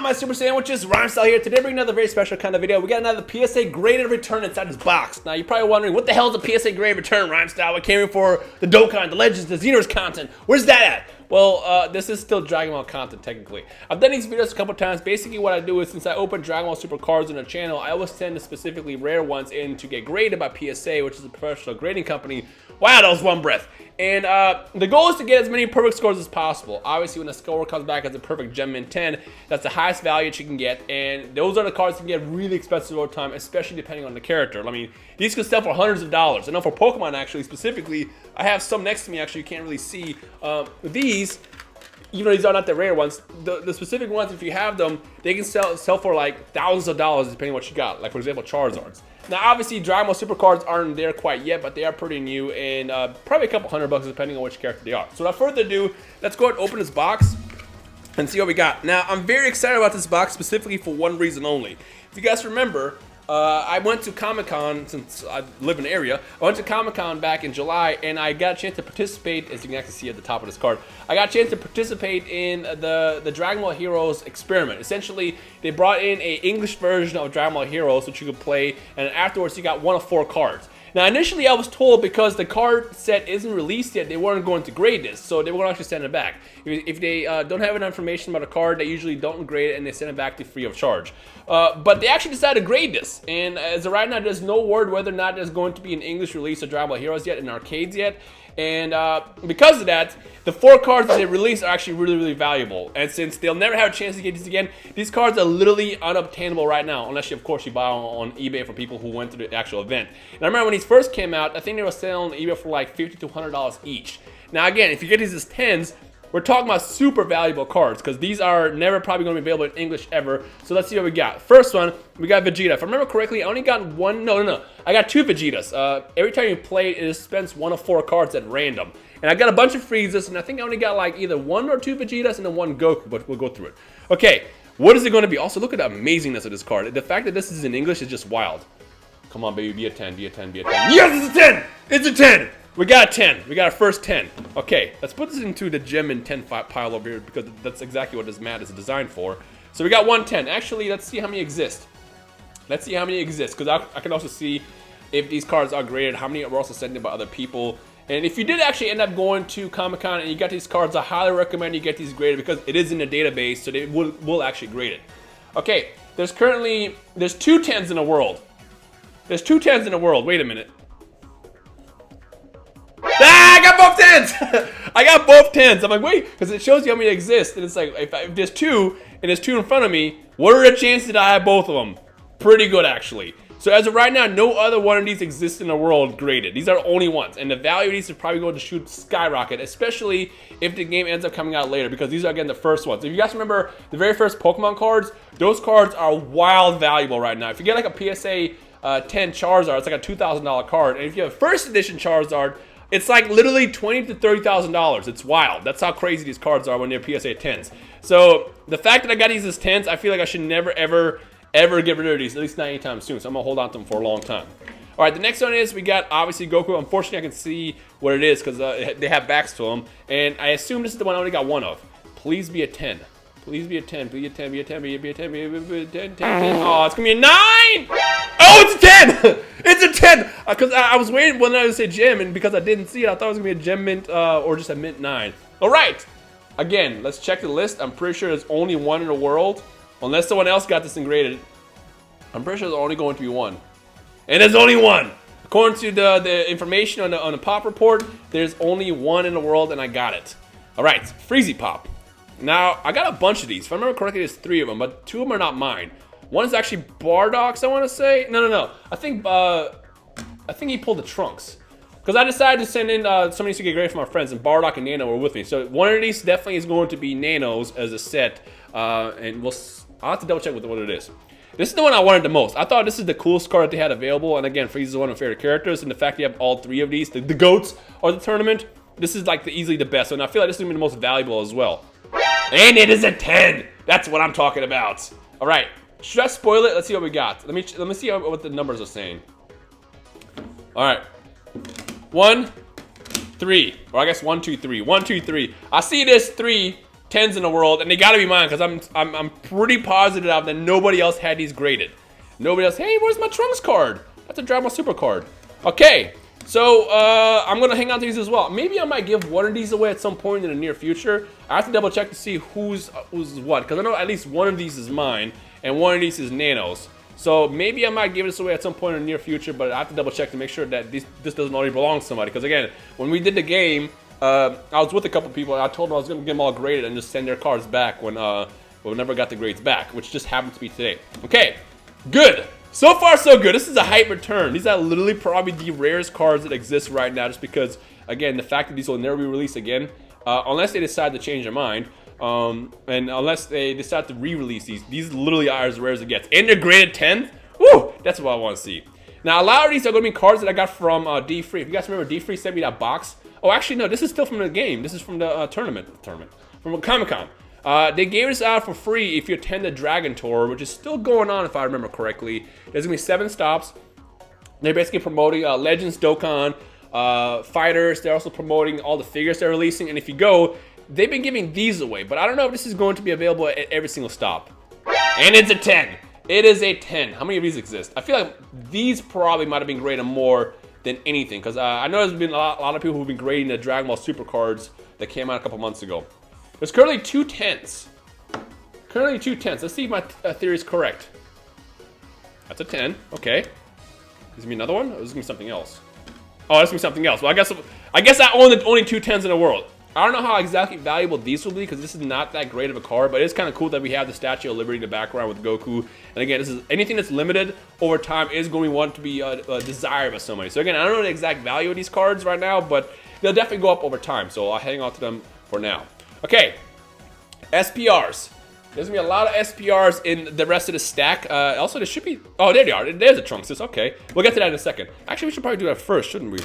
on, my super sandwiches? Rhymestyle here. Today, bringing another very special kind of video. We got another PSA graded return inside this box. Now, you're probably wondering, what the hell is a PSA graded return, Rhymestyle? We came in for the Dokkan, the Legends, the Xenoverse content. Where's that at? Well, this is still Dragon Ball content, technically. I've done these videos a couple times. Basically, what I do is, since I open Dragon Ball Super cards on the channel, I always send the specifically rare ones in to get graded by PSA, which is a professional grading company. Wow, that was one breath. And the goal is to get as many perfect scores as possible. Obviously, when the score comes back as a perfect Gem Mint 10, that's the highest value that you can get. And those are the cards that can get really expensive over time, especially depending on the character. I mean, these could sell for hundreds of dollars. I know for Pokemon, actually, specifically, I have some next to me, actually, you can't really see. These, even though these are not the rare ones, the specific ones, if you have them, they can sell for like thousands of dollars depending on what you got. Like, for example, Charizards. Now, obviously, Dragon Ball Super cards aren't there quite yet, but they are pretty new, and probably a couple $100 depending on which character they are. So without further ado, let's go ahead and open this box and see what we got. Now, I'm very excited about this box specifically for one reason only. If you guys remember, I went to Comic-Con, since I live in the area. I went to Comic-Con back in July, and I got a chance to participate, as you can actually see at the top of this card. I got a chance to participate in the Dragon Ball Heroes experiment. Essentially, they brought in an English version of Dragon Ball Heroes, which you could play, and afterwards you got one of 4 cards. Now, initially, I was told because the card set isn't released yet, they weren't going to grade this, so they were going to actually send it back. If they don't have enough information about a card, they usually don't grade it, and they send it back to free of charge. But they actually decided to grade this, and as of right now, there's no word whether or not there's going to be an English release of Dragon Ball Heroes yet in arcades yet. And because of that, the 4 cards that they released are actually really, really valuable. And since they'll never have a chance to get these again, these cards are literally unobtainable right now, unless you, of course, you buy on eBay from people who went to the actual event. And I remember when these first came out, I think they were selling on eBay for like $50 to $100 each. Now, again, if you get these as 10s, we're talking about super valuable cards, because these are never probably going to be available in English ever. So let's see what we got. First one, we got Vegeta. If I remember correctly, I only got one. No. I got 2 Vegetas. Every time you play, it dispenses 1 of 4 cards at random. And I got a bunch of Friezas, and I think I only got like either 1 or 2 Vegetas and then 1 Goku, but we'll go through it. Okay, what is it going to be? Also, look at the amazingness of this card. The fact that this is in English is just wild. Come on, baby, be a 10, be a 10, be a 10. Yes, it's a 10! It's a 10! We got a 10. We got our first 10. Okay, let's put this into the Gem Mint 10 pile over here, because that's exactly what this mat is designed for. So we got 110. Actually, let's see how many exist. Let's see how many exist, because I can also see if these cards are graded, how many are also sent in by other people. And if you did actually end up going to Comic-Con and you got these cards, I highly recommend you get these graded, because it is in the database, so they will actually grade it. Okay, there's 2 10s in the world. There's 2 10s in the world. Wait a minute. Ah, I got both 10s! I got both 10s. I'm like, wait, because it shows you how many exist. And it's like, if there's 2, and there's 2 in front of me, what are the chances that I have both of them? Pretty good, actually. So as of right now, no other one of these exists in the world graded. These are the only ones. And the value of these is probably going to skyrocket, especially if the game ends up coming out later, because these are, again, the first ones. If you guys remember the very first Pokemon cards, those cards are wild valuable right now. If you get like a PSA 10 Charizard, it's like a $2,000 card. And if you have first edition Charizard, it's like literally $20,000 to $30,000. It's wild. That's how crazy these cards are when they're PSA 10s. So the fact that I got these as 10s, I feel like I should never, ever get rid of these, at least not anytime soon. So I'm going to hold on to them for a long time. All right, the next one is we got, obviously, Goku. Unfortunately, I can see what it is because they have backs to them. And I assume this is the one I only got 1 of. Please be a 10. Please be a 10. Be a 10. Be a 10. Be a 10. Be a 10. 10. Oh, it's going to be a 9! Oh, it's a 10! It's a 10! Because I was waiting when I would say gem, and because I didn't see it, I thought it was going to be a gem mint or just a mint 9. All right. Again, let's check the list. I'm pretty sure there's only 1 in the world. Unless someone else got this graded. I'm pretty sure there's only going to be 1. And there's only 1! According to the information on the pop report, there's only 1 in the world, and I got it. All right, Freezy Pop. Now, I got a bunch of these. If I remember correctly, there's 3 of them, but 2 of them are not mine. One is actually Bardock's, I want to say. No. I think he pulled the Trunks. Because I decided to send in some of these to get graded from my friends, and Bardock and Nano were with me. So one of these definitely is going to be Nanos as a set, and I'll have to double check with what it is. This is the one I wanted the most. I thought this is the coolest card that they had available, and again, Frieza is one of my favorite characters, and the fact that you have all 3 of these, the GOATs of the tournament, this is like easily the best, and I feel like this is going to be the most valuable as well. And it is a 10! That's what I'm talking about. All right, should I spoil it? Let's see what we got. Let me see what the numbers are saying. All right. 1, 3, or I guess 1, 2, 3. 1, 2, 3. I see this 3 10s in the world, and they gotta be mine because I'm pretty positive that nobody else had these graded. Nobody else. Hey, where's my Trunks card? That's a Dragon Ball Super card. Okay, so I'm gonna hang on to these as well. Maybe I might give one of these away at some point in the near future. I have to double check to see who's what, because I know at least one of these is mine and one of these is Nano's. So maybe I might give this away at some point in the near future, but I have to double check to make sure that this doesn't already belong to somebody. Because again, when we did the game, I was with a couple people. And I told them I was gonna get them all graded and just send their cards back when we never got the grades back, which just happened to be today. Okay, good. So far, so good. This is a hype return. These are literally probably the rarest cards that exist right now, just because, again, the fact that these will never be released again, unless they decide to change their mind, and unless they decide to re-release these literally are as rare as it gets. And they're graded 10th? Woo! That's what I want to see. Now, a lot of these are going to be cards that I got from D-Free. If you guys remember, D-Free sent me that box. Oh, actually, no, this is still from the game. This is from the tournament, from Comic-Con. They gave this out for free if you attend the Dragon Tour, which is still going on if I remember correctly. There's going to be 7 stops. They're basically promoting Legends, Dokkan, Fighters. They're also promoting all the figures they're releasing. And if you go, they've been giving these away. But I don't know if this is going to be available at every single stop. And it's a 10. It is a 10. How many of these exist? I feel like these probably might have been graded more than anything. Because I know there's been a lot of people who've been grading the Dragon Ball Super cards that came out a couple months ago. There's currently 2 10s. Currently 2 10s. Let's see if my theory is correct. That's a 10. Okay. Is this me another one? Or is this gonna be something else? Oh, that's gonna be something else. Well, I guess I own the only 2 10s in the world. I don't know how exactly valuable these will be because this is not that great of a card, but it's kind of cool that we have the Statue of Liberty in the background with Goku. And again, this is anything that's limited over time is going to want to be desired by somebody. So again, I don't know the exact value of these cards right now, but they'll definitely go up over time. So I'll hang on to them for now. Okay, SPRs. There's gonna be a lot of SPRs in the rest of the stack. Also, there should be. Oh, there they are. There's the Trunks. Okay, we'll get to that in a second. Actually, we should probably do that first, shouldn't we?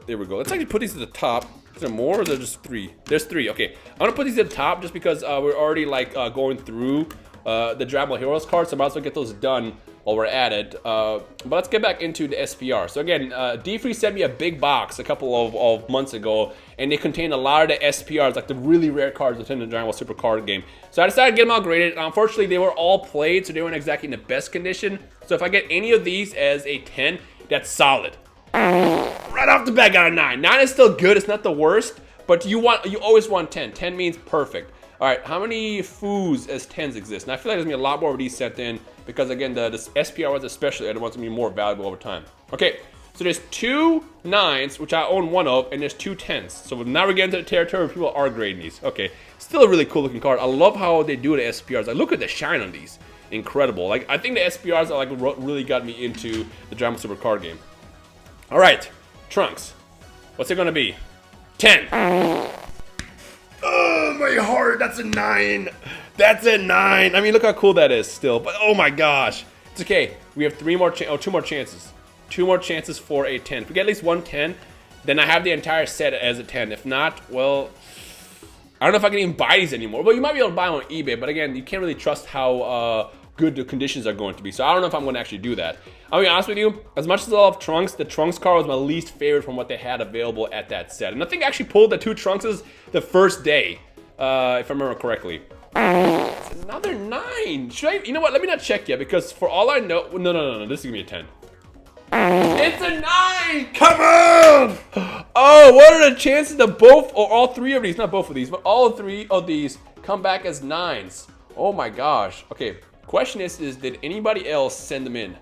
There we go. Let's actually put these at the top. Is there more, or is there just 3? There's 3. Okay, I'm gonna put these at the top just because we're already like going through the Dragon Ball Heroes cards, so I might as well get those done while we're at it. But let's get back into the SPR. So again, D-Free sent me a big box a couple of months ago, and they contained a lot of the SPRs, like the really rare cards within the Dragon Ball Super card game. So I decided to get them all graded. Unfortunately, they were all played, so they weren't exactly in the best condition. So if I get any of these as a 10, that's solid. Right off the bat, got a 9. 9 is still good. It's not the worst, but you always want 10. 10 means perfect. All right, how many Foos as 10s exist? And I feel like there's gonna be a lot more of these sent in because again, the SPR ones especially are the ones gonna be more valuable over time. Okay, so there's 2 9s, which I own 1 of, and there's 2 10s. So now we're getting to the territory where people are grading these. Okay, still a really cool looking card. I love how they do the SPRs. Like, look at the shine on these. Incredible. Like, I think the SPRs are like really got me into the Dragon Ball Super card game. All right, Trunks. What's it gonna be? 10. Oh, my heart. That's a 9. That's a 9. I mean, look how cool that is still. But oh my gosh, it's okay. We have 2 more chances. 2 more chances for a 10. If we get at least 1 10, then I have the entire set as a 10. If not, well, I don't know if I can even buy these anymore. Well, you might be able to buy them on eBay, but again, you can't really trust how good the conditions are going to be. So I don't know if I'm going to actually do that. I'll be honest with you, as much as I love Trunks, the Trunks card was my least favorite from what they had available at that set. And I think I actually pulled the 2 Trunkses the first day, if I remember correctly. It's another 9. Should I? You know what? Let me not check yet because for all I know, no. This is gonna be a 10. It's a 9. Come on! Oh, what are the chances that both or all 3 of these, not both of these, but all 3 of these come back as 9s? Oh my gosh. Okay. Question is did anybody else send them in?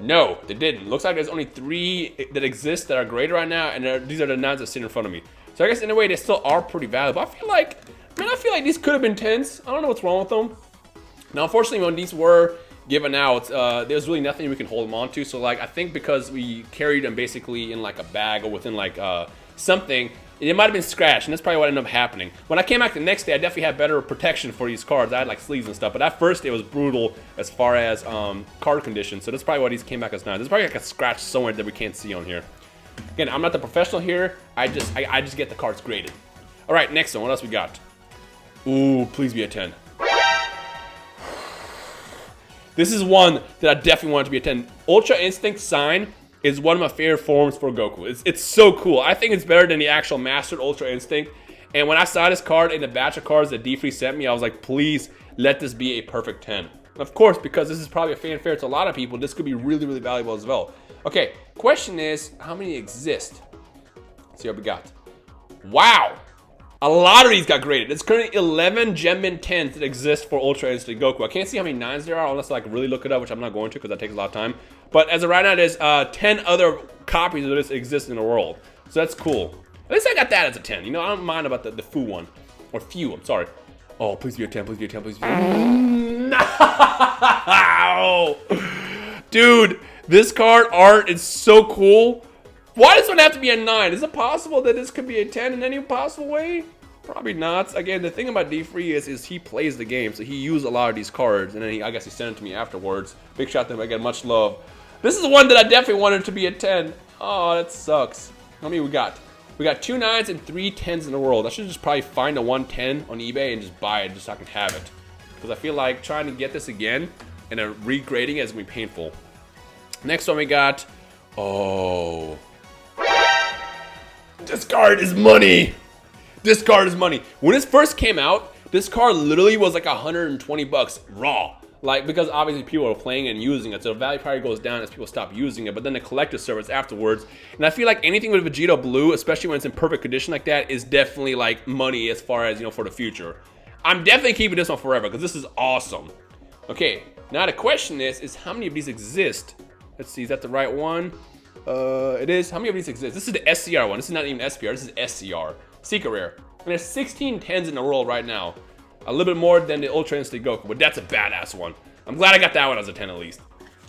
No, they didn't. Looks like there's only 3 that exist that are graded right now, and these are the 9s that sit in front of me. So I guess in a way they still are pretty valuable. I feel like these could have been 10s. I don't know what's wrong with them. Now, unfortunately, when these were given out, there's really nothing we can hold them onto. So like, I think because we carried them basically in like a bag or within like something, it might have been scratched, and that's probably what ended up happening. When I came back the next day, I definitely had better protection for these cards. I had like sleeves and stuff, but at first it was brutal as far as card condition. So that's probably why these came back as 9. There's probably like a scratch somewhere that we can't see on here. Again, I'm not the professional here. I just get the cards graded. All right, next one. What else we got? Ooh, please be a 10. This is one that I definitely want it to be a 10. Ultra Instinct Sign is one of my favorite forms for Goku. It's so cool. I think it's better than the actual Mastered Ultra Instinct. And when I saw this card in the batch of cards that D3 sent me, I was like, please let this be a perfect 10. Of course, because this is probably a fanfare to a lot of people, this could be really, really valuable as well. Okay, question is, how many exist? Let's see what we got. Wow, a lot of these got graded. There's currently 11 Gemmin 10s that exist for Ultra Instant Goku. I can't see how many 9s there are unless I like really look it up, which I'm not going to because that takes a lot of time. But as of right now, there's 10 other copies of this exist in the world. So that's cool. At least I got that as a 10. You know, I don't mind about the Fu one. Or Few, I'm sorry. Oh, please be a 10, please be a 10, please be a 10. No! Dude, this card art is so cool. Why does one have to be a 9? Is it possible that this could be a 10 in any possible way? Probably not. Again, the thing about D3 is he plays the game, so he used a lot of these cards, and then I guess he sent it to me afterwards. Big shout out to him again, much love. This is one that I definitely wanted to be a 10. Oh, that sucks. How many we got? We got 2 9s and 3 10s in the world. I should just probably find a 110 on eBay and just buy it just so I can have it. Because I feel like trying to get this again and regrading it is going to be painful. Next one we got, oh. This card is money. This card is money. When this first came out, this card literally was like 120 bucks raw. Like, because obviously people are playing and using it, so the value probably goes down as people stop using it, but then the collector service afterwards. And I feel like anything with Vegito Blue, especially when it's in perfect condition like that, is definitely like money as far as, you know, for the future. I'm definitely keeping this one forever because this is awesome. Okay, now the question is how many of these exist? Let's see, is that the right one? It is. How many of these exist? This is the SCR one. This is not even SPR. This is SCR. Secret Rare. And there's 16 10s in the world right now. A little bit more than the Ultra Instant Goku, but that's a badass one. I'm glad I got that one as a 10 at least.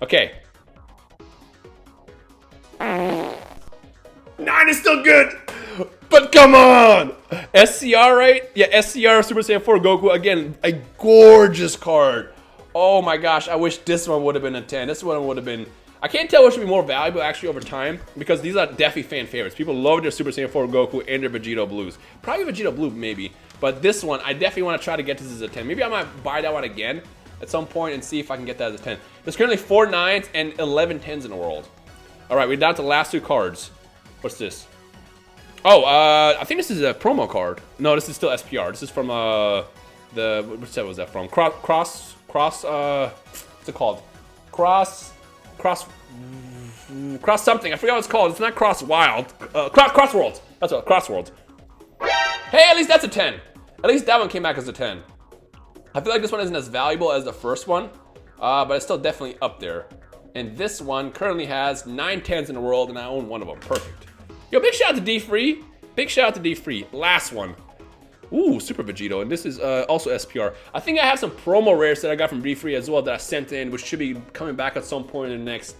Okay. 9 is still good, but come on. SCR, right? Yeah, SCR Super Saiyan 4 Goku. Again, a gorgeous card. Oh my gosh, I wish this one would have been a 10. This one would have been... I can't tell which would be more valuable actually over time because these are definitely fan favorites. People love their Super Saiyan 4 Goku and their Vegito Blues. Probably Vegito Blue maybe, but this one I definitely want to try to get this as a 10. Maybe I might buy that one again at some point and see if I can get that as a 10. There's currently 4 9s and 11 10s in the world. All right, we're down to the last 2 cards. What's this? Oh, I think this is a promo card. No, this is still SPR. This is from which set was that from? Cross. What's it called? Cross something. I forgot what it's called. It's not Cross Wild. Cross Worlds. That's what. Cross Worlds. Hey, at least that's a 10. At least that one came back as a 10. I feel like this one isn't as valuable as the first one, but it's still definitely up there. And this one currently has 9 10s in the world, and I own one of them. Perfect. Yo, big shout out to D3. Big shout out to D3. Last one. Ooh, Super Vegito, and this is also SPR. I think I have some promo rares that I got from D3 as well that I sent in, which should be coming back at some point in the next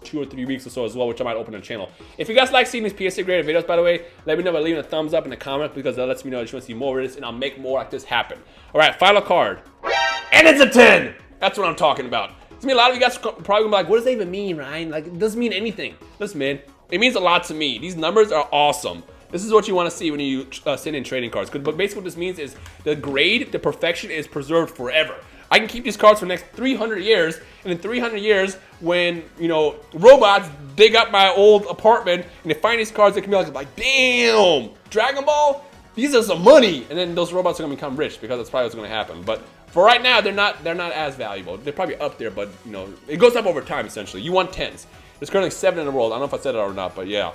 2 or 3 weeks or so as well, which I might open a channel. If you guys like seeing these PSA graded videos, by the way, let me know by leaving a thumbs up in the comment because that lets me know that you want to see more of this, and I'll make more like this happen. All right, final card. And it's a 10! That's what I'm talking about. I mean, a lot of you guys are probably gonna be like, what does that even mean, Ryan? Like, it doesn't mean anything. Listen, man, it means a lot to me. These numbers are awesome. This is what you want to see when you send in trading cards. But basically what this means is the grade, the perfection is preserved forever. I can keep these cards for the next 300 years, and in 300 years, when, you know, robots dig up my old apartment and they find these cards, they can be like, damn, Dragon Ball, these are some money. And then those robots are gonna become rich because that's probably what's gonna happen. But for right now, they're not as valuable. They're probably up there, but you know, it goes up over time essentially. You want 10s. There's currently 7 in the world. I don't know if I said it or not, but yeah.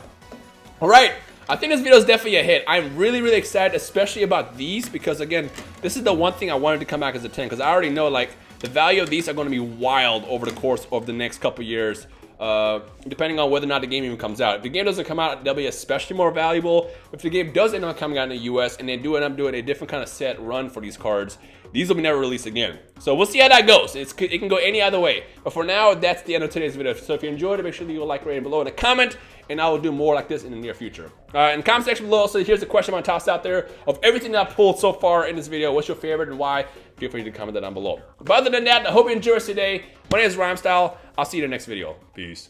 All right. I think this video is definitely a hit. I'm really, really excited, especially about these, because again, this is the one thing I wanted to come back as a 10, because I already know like the value of these are going to be wild over the course of the next couple years, depending on whether or not the game even comes out. If the game doesn't come out, they'll be especially more valuable. If the game does end up coming out in the US and they do end up doing a different kind of set run for these cards, these will be never released again. So we'll see how that goes. It can go any other way. But for now, that's the end of today's video. So if you enjoyed it, make sure to leave a like rating below and a comment, and I will do more like this in the near future. In the comment section below, so here's a question I'm gonna toss out there. Of everything that I pulled so far in this video, what's your favorite and why? Feel free to comment that down below. But other than that, I hope you enjoyed today. My name is Rhymestyle. I'll see you in the next video. Peace.